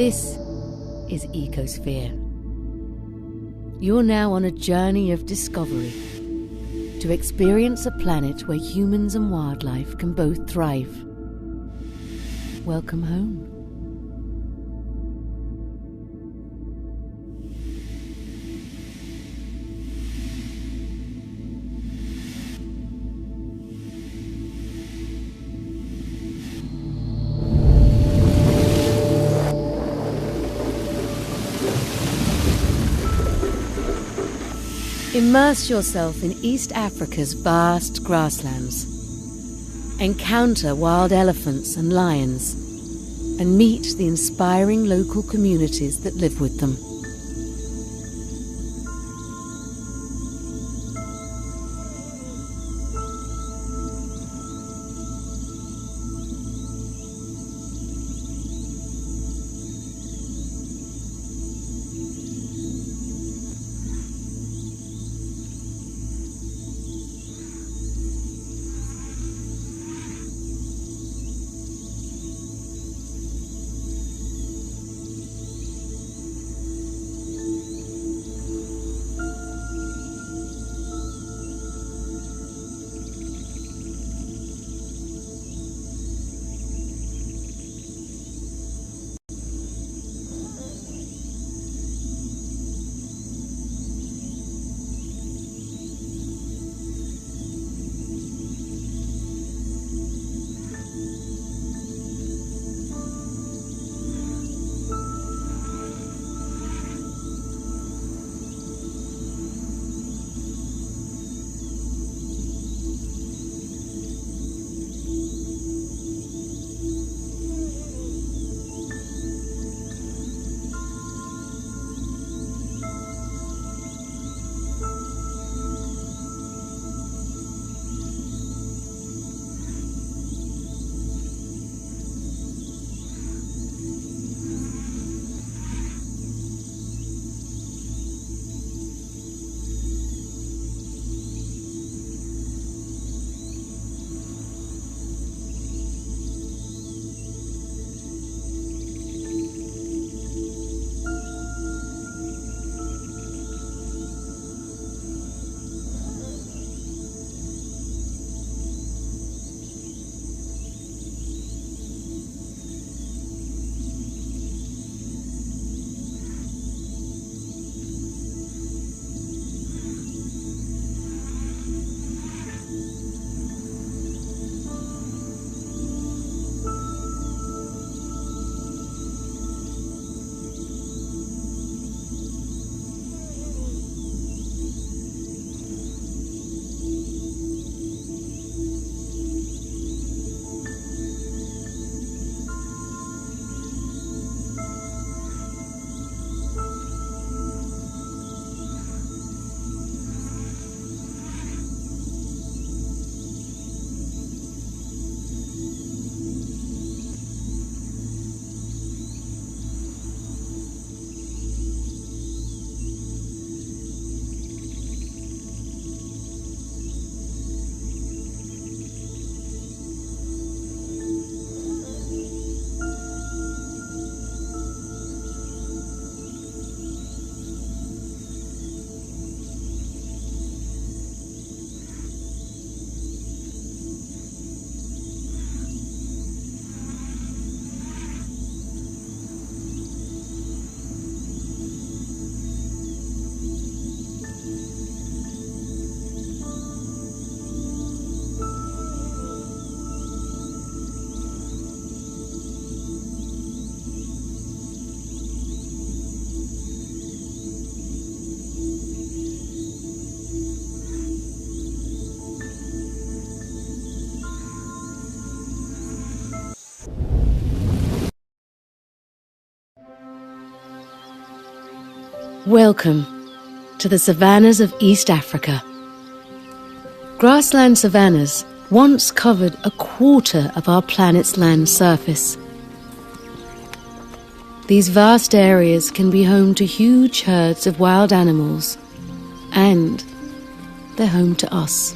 This is Ecosphere. You're now on a journey of discovery to experience a planet where humans and wildlife can both thrive. Welcome home. Immerse yourself in East Africa's vast grasslands. Encounter wild elephants and lions, and meet the inspiring local communities that live with them. Welcome to the savannas of East Africa. Grassland savannas once covered a quarter of our planet's land surface. These vast areas can be home to huge herds of wild animals, and they're home to us.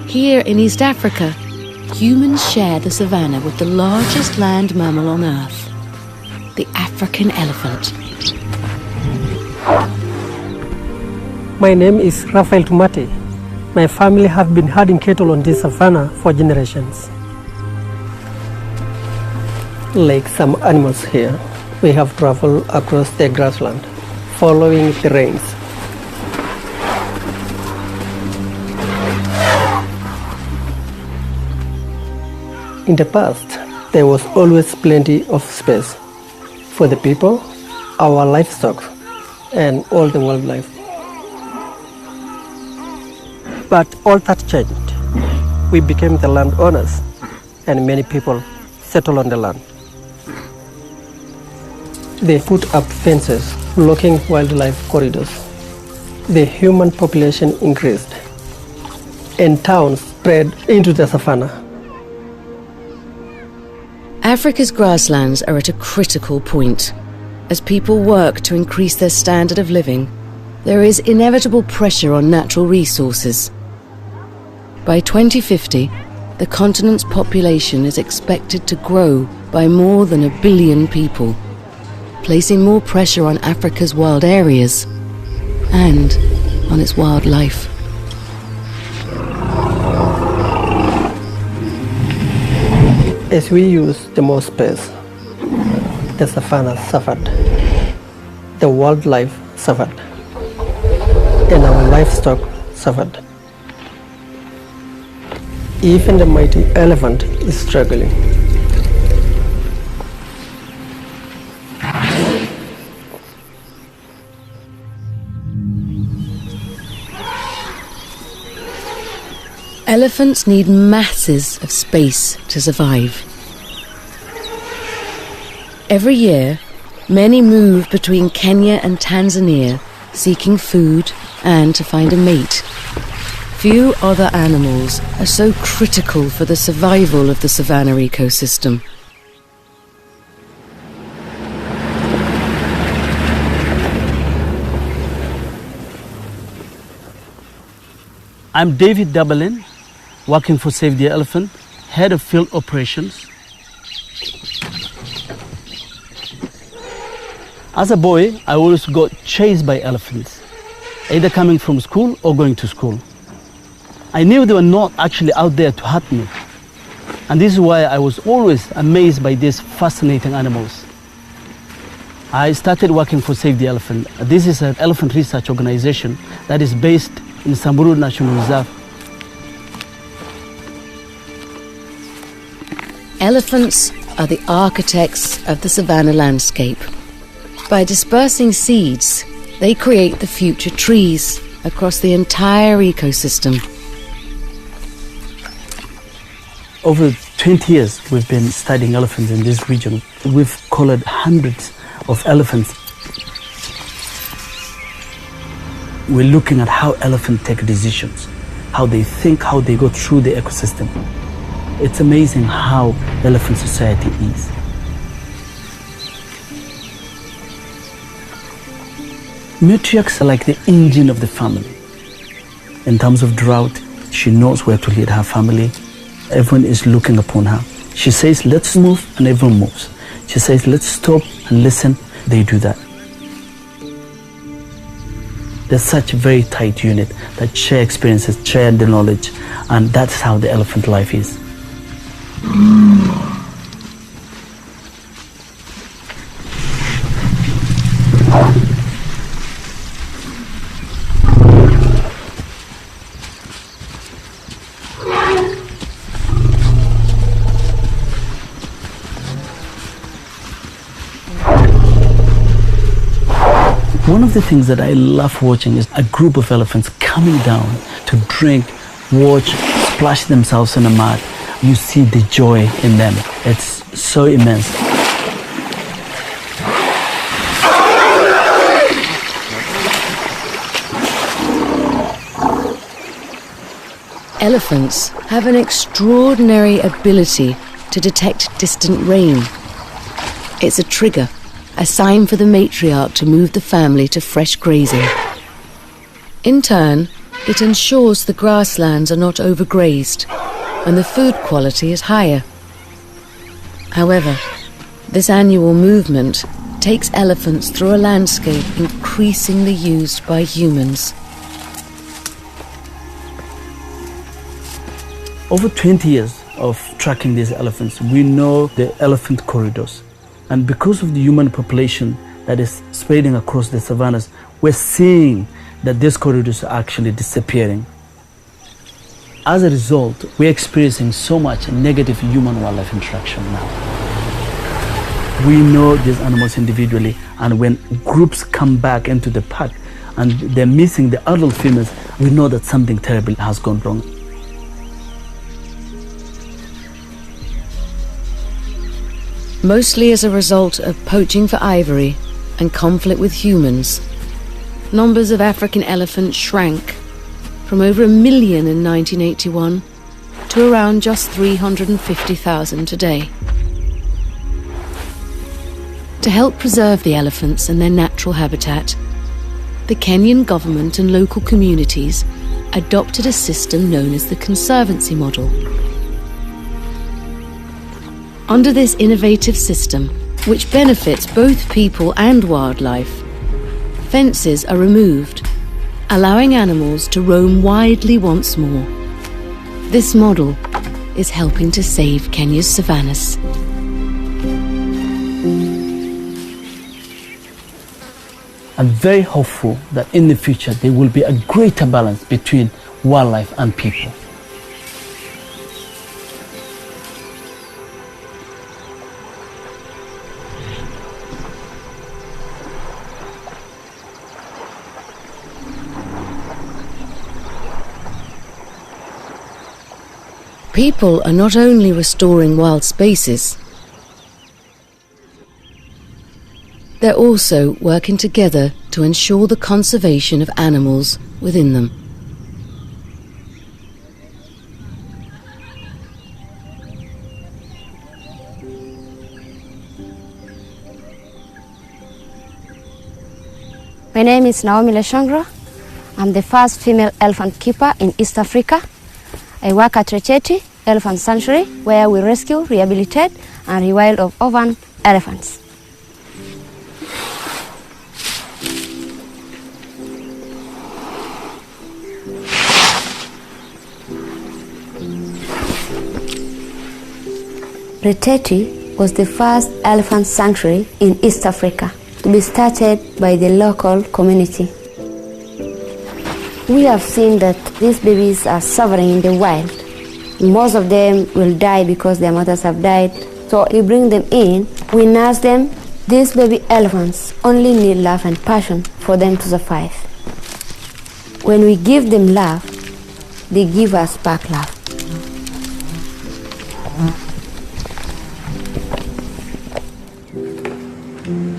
Here in East Africa, humans share the savanna with the largest land mammal on Earth, the African elephant. My name is Rafael Tumate. My family have been herding cattle on this savanna for generations. Like some animals here, we have traveled across the grassland, following the rains. In the past, there was always plenty of space for the people, our livestock, and all the wildlife. But all that changed. We became the landowners, and many people settled on the land. They put up fences blocking wildlife corridors. The human population increased, and towns spread into the savanna. Africa's grasslands are at a critical point. As people work to increase their standard of living, there is inevitable pressure on natural resources. By 2050, the continent's population is expected to grow by more than 1 billion people, placing more pressure on Africa's wild areas and on its wildlife. As we use the more space, the savanna suffered, the wildlife suffered, and our livestock suffered. Even the mighty elephant is struggling. Elephants need masses of space to survive. Every year, many move between Kenya and Tanzania seeking food and to find a mate. Few other animals are so critical for the survival of the savanna ecosystem. I'm David Dabalin, working for Save the Elephant, head of field operations. As a boy, I always got chased by elephants, either coming from school or going to school. I knew they were not actually out there to hurt me. And this is why I was always amazed by these fascinating animals. I started working for Save the Elephant. This is an elephant research organization that is based in Samburu National Reserve. Elephants are the architects of the savanna landscape. By dispersing seeds, they create the future trees across the entire ecosystem. Over 20 years we've been studying elephants in this region. We've collared hundreds of elephants. We're looking at how elephants take decisions, how they think, how they go through the ecosystem. It's amazing how elephant society is. Matriarchs are like the engine of the family. In terms of drought, she knows where to lead her family. Everyone is looking upon her. She says, let's move, and everyone moves. She says, let's stop and listen. They do that. They're such a very tight unit that share experiences, share the knowledge, and that's how the elephant life is. One of the things that I love watching is a group of elephants coming down to drink, watch, splash themselves in the mud. You see the joy in them. It's so immense. Elephants have an extraordinary ability to detect distant rain. It's a trigger, a sign for the matriarch to move the family to fresh grazing. In turn, it ensures the grasslands are not overgrazed, and the food quality is higher. However, this annual movement takes elephants through a landscape increasingly used by humans. Over 20 years of tracking these elephants, we know the elephant corridors. And because of the human population that is spreading across the savannas, we're seeing that these corridors are actually disappearing. As a result, we're experiencing so much negative human-wildlife interaction now. We know these animals individually, and when groups come back into the pack and they're missing the adult females, we know that something terrible has gone wrong. Mostly as a result of poaching for ivory and conflict with humans, numbers of African elephants shrank from over 1 million in 1981 to around just 350,000 today. To help preserve the elephants and their natural habitat, the Kenyan government and local communities adopted a system known as the conservancy model. Under this innovative system, which benefits both people and wildlife, fences are removed, allowing animals to roam widely once more. This model is helping to save Kenya's savannas. I'm very hopeful that in the future there will be a greater balance between wildlife and people. People are not only restoring wild spaces, they're also working together to ensure the conservation of animals within them. My name is Naomi Leshangro. I'm the first female elephant keeper in East Africa. I work at Recheti Elephant Sanctuary, where we rescue, rehabilitate, and rewild of orphaned elephants. Recheti was the first elephant sanctuary in East Africa to be started by the local community. We have seen that these babies are suffering in the wild. Most of them will die because their mothers have died. So we bring them in, we nurse them. These baby elephants only need love and passion for them to survive. When we give them love, they give us back love.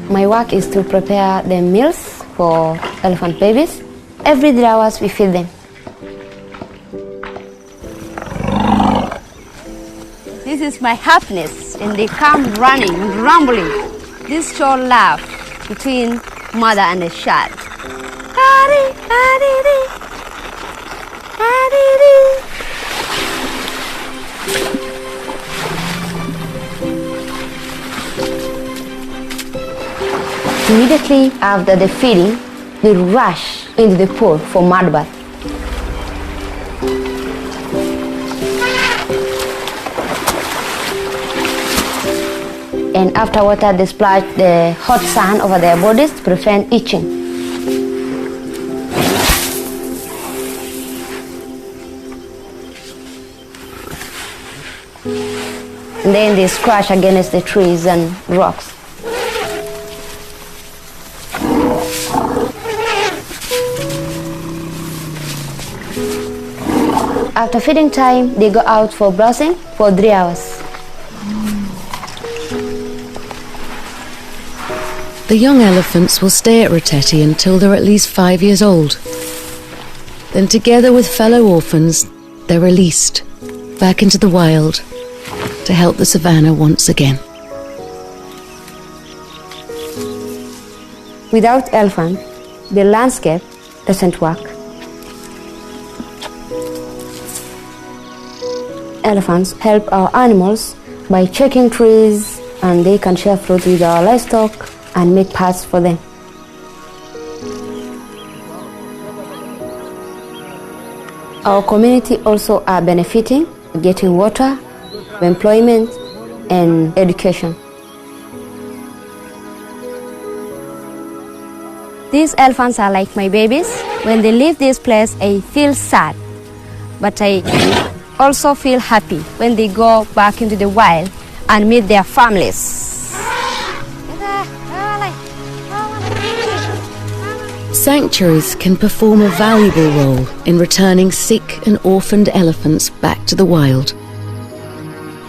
My work is to prepare the meals for elephant babies. Every 3 hours we feed them. This is my happiness, and they come running and rumbling. This show love between mother and a child. Immediately after the feeding, they rush into the pool for mud bath. And after water, they splash the hot sand over their bodies to prevent itching. And then they scratch against the trees and rocks. After feeding time, they go out for browsing for 3 hours. The young elephants will stay at Recheti until they're at least 5 years old. Then together with fellow orphans, they're released back into the wild to help the savannah once again. Without elephant, the landscape doesn't work. elephants help our animals by checking trees, and they can share fruit with our livestock and make paths for them. Our community also are benefiting, getting water, employment, and education. These elephants are like my babies. When they leave this place, I feel sad, but I also feel happy when they go back into the wild and meet their families. Sanctuaries can perform a valuable role in returning sick and orphaned elephants back to the wild.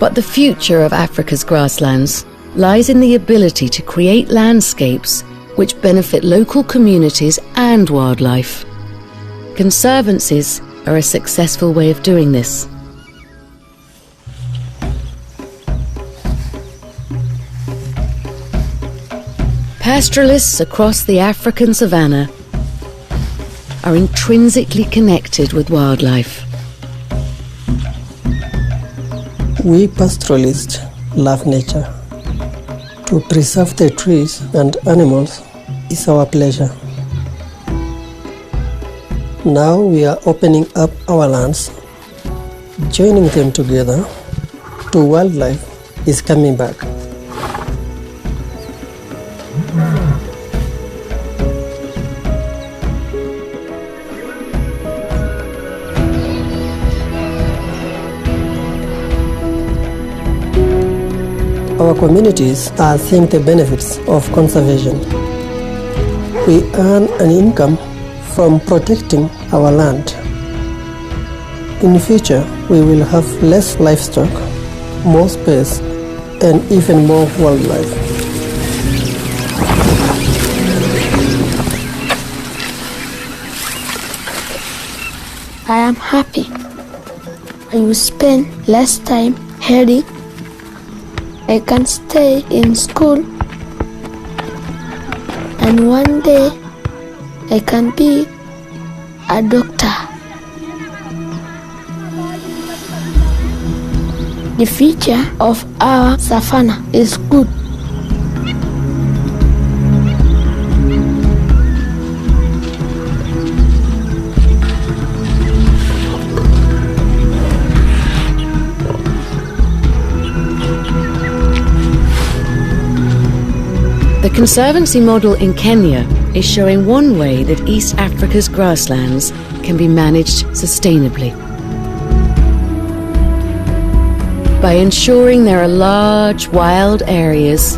But the future of Africa's grasslands lies in the ability to create landscapes which benefit local communities and wildlife. Conservancies are a successful way of doing this. Pastoralists across the African savanna are intrinsically connected with wildlife. We pastoralists love nature. To preserve the trees and animals is our pleasure. Now we are opening up our lands. Joining them together to wildlife is coming back. Our communities are seeing the benefits of conservation. We earn an income from protecting our land. In the future, we will have less livestock, more space, and even more wildlife. I am happy. I will spend less time heading. I can stay in school, and one day I can be a doctor. The future of our savanna is good. The conservancy model in Kenya is showing one way that East Africa's grasslands can be managed sustainably. By ensuring there are large wild areas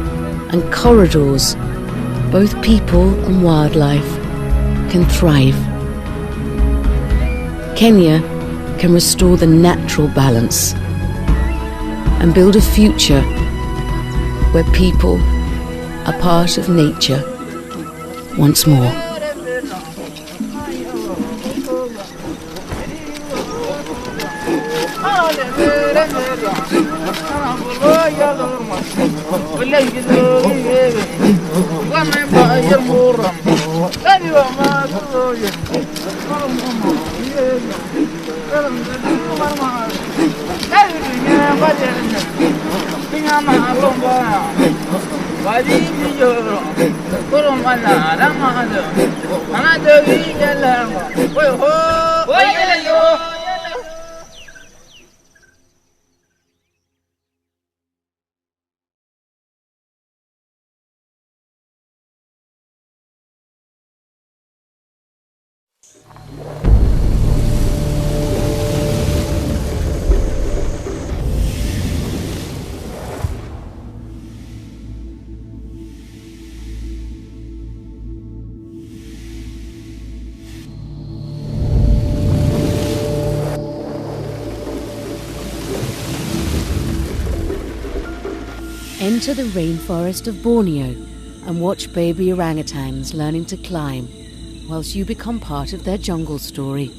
and corridors, both people and wildlife can thrive. Kenya can restore the natural balance and build a future where people are part of nature once more. Enter the rainforest of Borneo and watch baby orangutans learning to climb whilst you become part of their jungle story.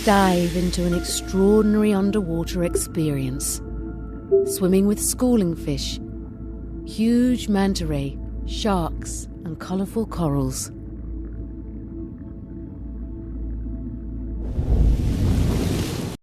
Dive into an extraordinary underwater experience. Swimming with schooling fish, huge manta ray, sharks and colourful corals.